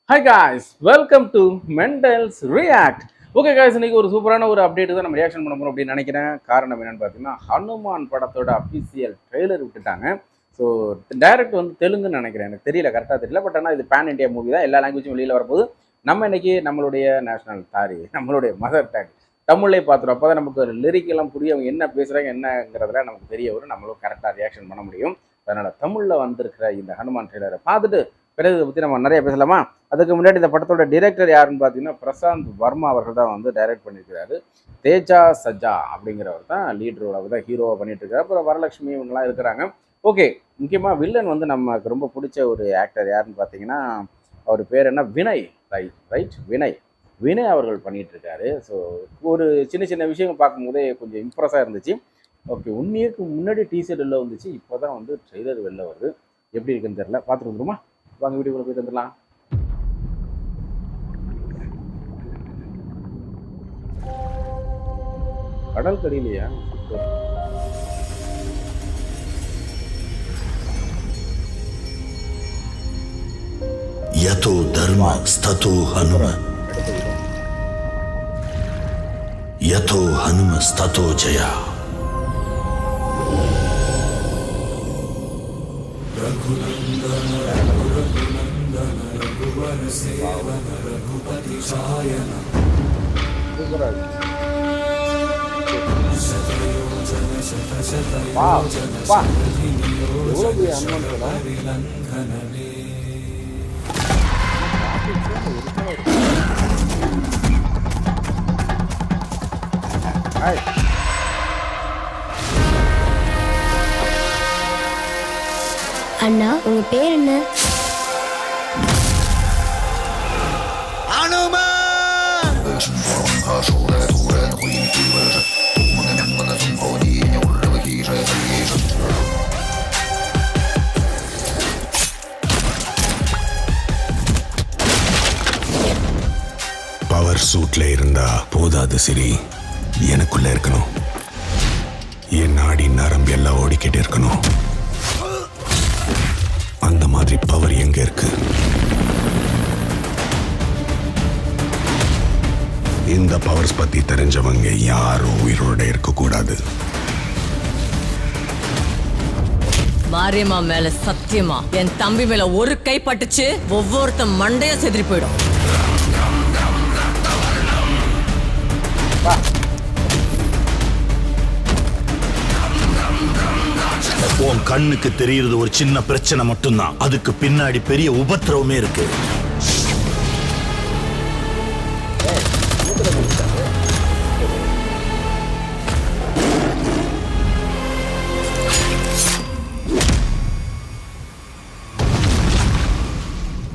Hi guys, welcome to Mendel's react. Okay guys, இன்னைக்கு ஒரு சூப்பரான ஒரு அப்டேட் தான் நம்ம ரியாக்ஷன் பண்ண போகிறோம் அப்படின்னு நினைக்கிறேன். காரணம் என்னன்னு பார்த்தீங்கன்னா, ஹனுமான் படத்தோட அஃபிஷியல் ட்ரெய்லர் விட்டுட்டாங்க. ஸோ டைரக்ட் வந்து தெலுங்குன்னு நினைக்கிறேன், எனக்கு தெரியல, கரெக்டாக தெரியல. பட் ஆனால் இது பேன் இண்டியா மூவி தான், எல்லா லாங்குவேஜும் வெளியில் வரப்போகுது. நம்ம இன்னைக்கு நம்மளுடைய நேஷனல் நம்மளுடைய மதர் டேங் தமிழை பார்த்துரும். அப்போ தான் நமக்கு ஒரு லிரிக்கெல்லாம் புரியும், அவங்க என்ன பேசுகிறாங்க என்னங்கிறதுல நமக்கு தெரிய வரும், நம்மளும் கரெக்டாக ரியாக்ஷன் பண்ண முடியும். அதனால் தமிழில் வந்திருக்கிற இந்த ஹனுமான் ட்ரெய்லரை பார்த்துட்டு பிறகு இதை பற்றி நம்ம நிறைய பேசலாமா? அதுக்கு முன்னாடி இந்த படத்தோட டிரெக்டர் யாருன்னு பார்த்தீங்கன்னா பிரசாந்த் வர்மா அவர்கள் தான் வந்து டைரக்ட் பண்ணியிருக்கிறாரு. தேஜா சஜா அப்படிங்கிறவர் தான் லீட் ரோல், அவர் தான் ஹீரோவாக பண்ணிட்டு இருக்காரு. அப்புறம் வரலட்சுமி இவங்கெல்லாம் இருக்கிறாங்க. ஓகே, முக்கியமாக வில்லன் வந்து நமக்கு ரொம்ப பிடிச்ச ஒரு ஆக்டர் யாருன்னு பார்த்தீங்கன்னா, அவர் பேர் என்ன, வினய். ரைட் வினய் வினய் அவர்கள் பண்ணிட்டு இருக்காரு. ஸோ ஒரு சின்ன சின்ன விஷயங்கள் பார்க்கும்போதே கொஞ்சம் இம்ப்ரெஸ்ஸாக இருந்துச்சு. ஓகே, உண்மையுக்கு முன்னாடி டீசர் வெளில வந்துச்சு, இப்போ தான் வந்து ட்ரெய்லர் வெளில வருது. எப்படி இருக்குன்னு தெரியல, பார்த்துட்டு வந்துருமா? வாங்க வீடியோக்குள்ள போயிட்டு வந்துடலாம். கடல் கடியிலையா? யதோ தர்ம ஸ்ததோ ஹனும, யதோ ஹனும ஸ்ததோ ஜயா. அண்ணா, உங்க பேர் என்ன? பவர் சூட்ல இருந்தா போதாது சிரி, எனக்குள்ள இருக்கணும். என் நாடி நரம்பு எல்லாம் ஓடிக்கிட்டு இருக்கணும். அந்த மாதிரி பவர் எங்க இருக்கு? இந்த பவர்ஸ் பத்தி தெரிஞ்சவங்க யாரும் உயிரோட இருக்க கூடாது. மாரியம்மா மேல சத்தியமா என் தம்பி மேல ஒரு கை பட்டுச்சு, ஒவ்வொருத்த மண்டைய செதறி போயிடும். உன் கண்ணுக்கு தெரியுறது ஒரு சின்ன பிரச்சனை மட்டும்தான், அதுக்கு பின்னாடி பெரிய உபத்திரவமே இருக்கு.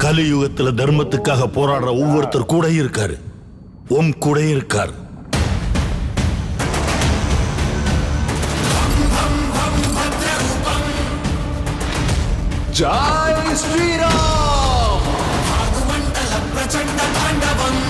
கலியுகத்துல தர்மத்துக்காக போராடுற ஒவ்வொருத்தர் கூட இருக்காரு, உன் கூட இருக்காரு. ஜெய் ஸ்ரீராம். பிரச்சண்ட தாண்டவம்.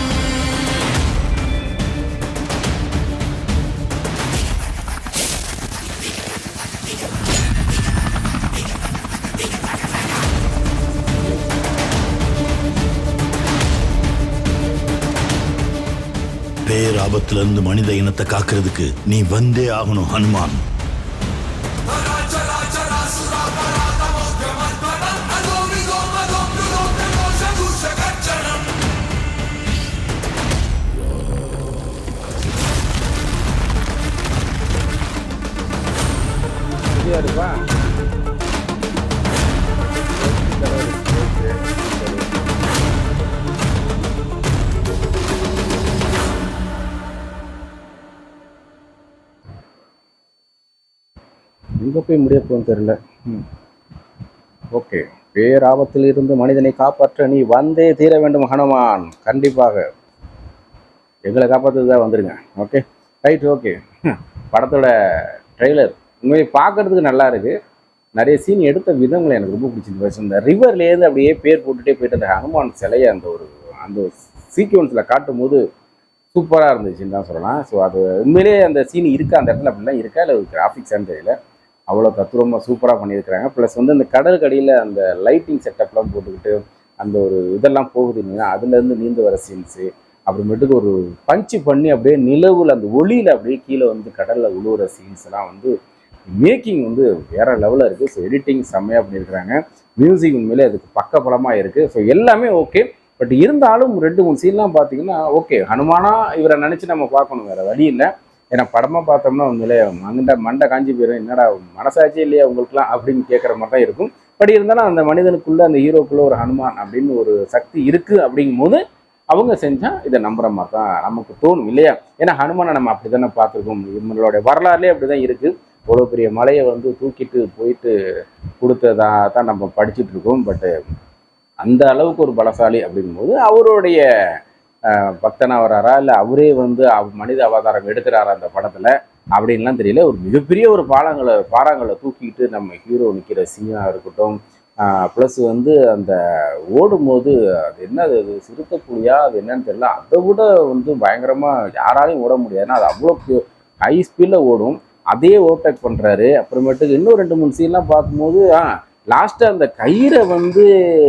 பேராபத்துல இருந்து மனித இனத்தை காக்கிறதுக்கு நீ வந்தே ஆகணும் ஹனுமான். எங்கே போய் முடிய போகுன்னு தெரியல. ஓகே, பேராபத்தில் இருந்து மனிதனை காப்பாற்ற நீ வந்தே தீர வேண்டும் ஹனுமான். கண்டிப்பாக எங்களை காப்பாற்றுறதுதான் வந்துடுங்க. Okay right. ஓகே, படத்தோட ட்ரெய்லர் உண்மையை பார்க்கறதுக்கு நல்லா இருக்கு. நிறைய சீன் எடுத்த விதங்களை எனக்கு ரொம்ப பிடிச்சிருக்கு. இந்த ரிவர்லேருந்து அப்படியே பேர் போட்டுகிட்டே போயிட்டு அந்த ஹனுமான் சிலையை அந்த சீக்வன்ஸில் காட்டும் போது சூப்பராக இருந்துச்சுன்னு தான் சொல்லலாம். ஸோ அது உண்மையிலேயே அந்த சீன் இருக்கா, அந்த இடத்துல அப்படிலாம் இருக்கா இல்லை கிராஃபிக்ஸான்னு தெரியல, அவ்வளோ தத்துவமாக சூப்பராக பண்ணியிருக்கிறாங்க. ப்ளஸ் வந்து அந்த கடல் கடியில் அந்த லைட்டிங் செட்டப்லாம் போட்டுக்கிட்டு அந்த ஒரு இதெல்லாம் போகுது இல்லையா, அதுலேருந்து நீந்து வர சீன்ஸு, அப்புறமேட்டுக்கு ஒரு பஞ்சு பண்ணி அப்படியே நிலவில் அந்த ஒளியில் அப்படியே கீழே வந்து கடலில் விழுவுற சீன்ஸ்லாம் வந்து மேக்கிங் வந்து வேற லெவலில் இருக்குது. ஸோ எடிட்டிங் செம்மையாக பண்ணியிருக்கிறாங்க. மியூசிக் உண்மையிலே அதுக்கு பக்கபலமாக இருக்குது. ஸோ எல்லாமே ஓகே. பட் இருந்தாலும் 2-3 சீன்லாம் பார்த்தீங்கன்னா ஓகே, ஹனுமானா இவரை நினச்சி நம்ம பார்க்கணும், வேறு வழி இல்லை. ஏன்னா படமாக பார்த்தோம்னா உண்மையிலே மண்டை காஞ்சி போயிடும், என்னடா மனசாட்சியே இல்லையா உங்களுக்குலாம் அப்படின்னு கேட்குற மாதிரி தான் இருக்கும். பட் இருந்தாலும் அந்த மனிதனுக்குள்ளே அந்த ஹீரோக்குள்ளே ஒரு ஹனுமான் அப்படின்னு ஒரு சக்தி இருக்குது அப்படிங்கும் போது அவங்க செஞ்சால் இதை நம்புற மாதிரி தான் நமக்கு தோணும் இல்லையா. ஏன்னா ஹனுமானை நம்ம அப்படி தானே பார்த்துருக்கோம், நம்மளுடைய வரலாறுலேயே அப்படி தான் இருக்குது. அவ்வளோ பெரிய மலையை வந்து தூக்கிட்டு போயிட்டு கொடுத்ததா தான் நம்ம படிச்சுட்டு இருக்கோம். பட்டு அந்த அளவுக்கு ஒரு பலசாலி அப்படிங்கும்போது அவருடைய பக்தனாக வராரா, இல்லை அவரே வந்து மனித அவதாரம் எடுக்கிறாரா அந்த படத்தில் அப்படின்லாம் தெரியல. ஒரு மிகப்பெரிய ஒரு பாறாங்களை தூக்கிக்கிட்டு நம்ம ஹீரோ நிற்கிற சீனாக இருக்கட்டும், ப்ளஸ் வந்து அந்த ஓடும்போது அது என்ன, அது சிறுத்தைப்புலியா அது என்னன்னு தெரியல, அதை விட வந்து பயங்கரமாக யாராலையும் ஓட முடியாதுன்னா அது அவ்வளோ ஹை ஸ்பீடில் ஓடும். அதே ஓவர்டேக் பண்ணுறாரு. அப்புறமேட்டுக்கு இன்னும் 2-3 சீன்லாம் பார்க்கும்போது லாஸ்ட்டாக அந்த கயிறை வந்து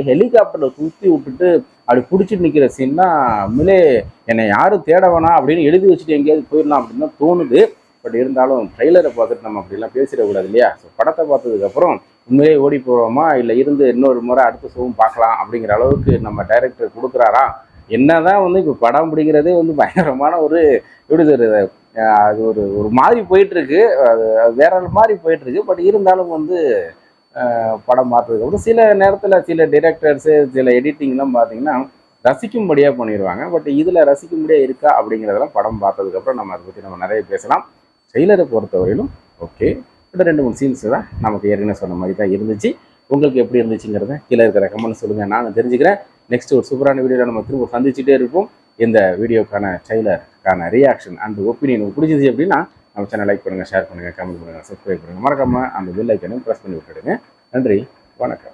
ஹெலிகாப்டரில் சுற்றி விட்டுட்டு அப்படி பிடிச்சிட்டு நிற்கிற சீன்னா உண்மையிலே என்னை யாரும் தேட வேணாம் அப்படின்னு எழுதி வச்சுட்டு எங்கேயாவது போயிடலாம் அப்படின்னு தான் தோணுது. பட் இருந்தாலும் ட்ரெய்லரை பார்த்துட்டு நம்ம அப்படிலாம் பேசிடக்கூடாது இல்லையா. ஸோ படத்தை பார்த்ததுக்கப்புறம் உண்மையிலே ஓடி போகிறோமா, இல்லை இருந்து இன்னொரு முறை அடுத்த ஷோவும் பார்க்கலாம் அப்படிங்கிற அளவுக்கு நம்ம டைரக்டர் கொடுக்குறாரா. என்ன தான் வந்து இப்போ படம் அப்படிங்கிறதே வந்து பயங்கரமான ஒரு எப்படி சொல்கிறது, அது ஒரு மாதிரி போயிட்டுருக்கு, அது வேற மாதிரி போயிட்டுருக்கு. பட் இருந்தாலும் வந்து படம் பார்த்ததுக்கப்புறம் சில நேரத்தில் சில டிரெக்டர்ஸு சில எடிட்டிங்லாம் பார்த்தீங்கன்னா ரசிக்கும்படியாக பண்ணிடுவாங்க. பட் இதில் ரசிக்கும்படியாக இருக்கா அப்படிங்கிறதெல்லாம் படம் பார்த்ததுக்கப்புறம் நம்ம அதை பற்றி நம்ம நிறைய பேசலாம். ட்ரெய்லரை பொறுத்தவரையிலும் ஓகே. பட் 2-3 சீன்ஸ் தான் நமக்கு ஏற்கனவே சொன்ன மாதிரி தான் இருந்துச்சு. உங்களுக்கு எப்படி இருந்துச்சுங்கிறத கீழே இருக்கிற கமெண்ட் சொல்லுங்கள், நான் தெரிஞ்சுக்கிறேன். நெக்ஸ்ட் ஒரு சூப்பரான வீடியோவில் நம்ம திரும்ப சந்திச்சுட்டே இருப்போம். இந்த வீடியோக்கான ட்ரெய்லருக்கான ரியாக்ஷன் அண்ட் ஒப்பீனியன் உங்களுக்கு பிடிச்சிச்சு அப்படின்னா நம்ம சேனல் லைக் பண்ணுங்கள், ஷேர் பண்ணுங்கள், கமெண்ட் பண்ணுங்கள், சப்ஸ்கிரைப் பண்ணுங்கள், மறக்காமல் அந்த பெல் ஐக்கனையும் ப்ரெஸ் பண்ணி விட்டுடுங்க. நன்றி, வணக்கம்.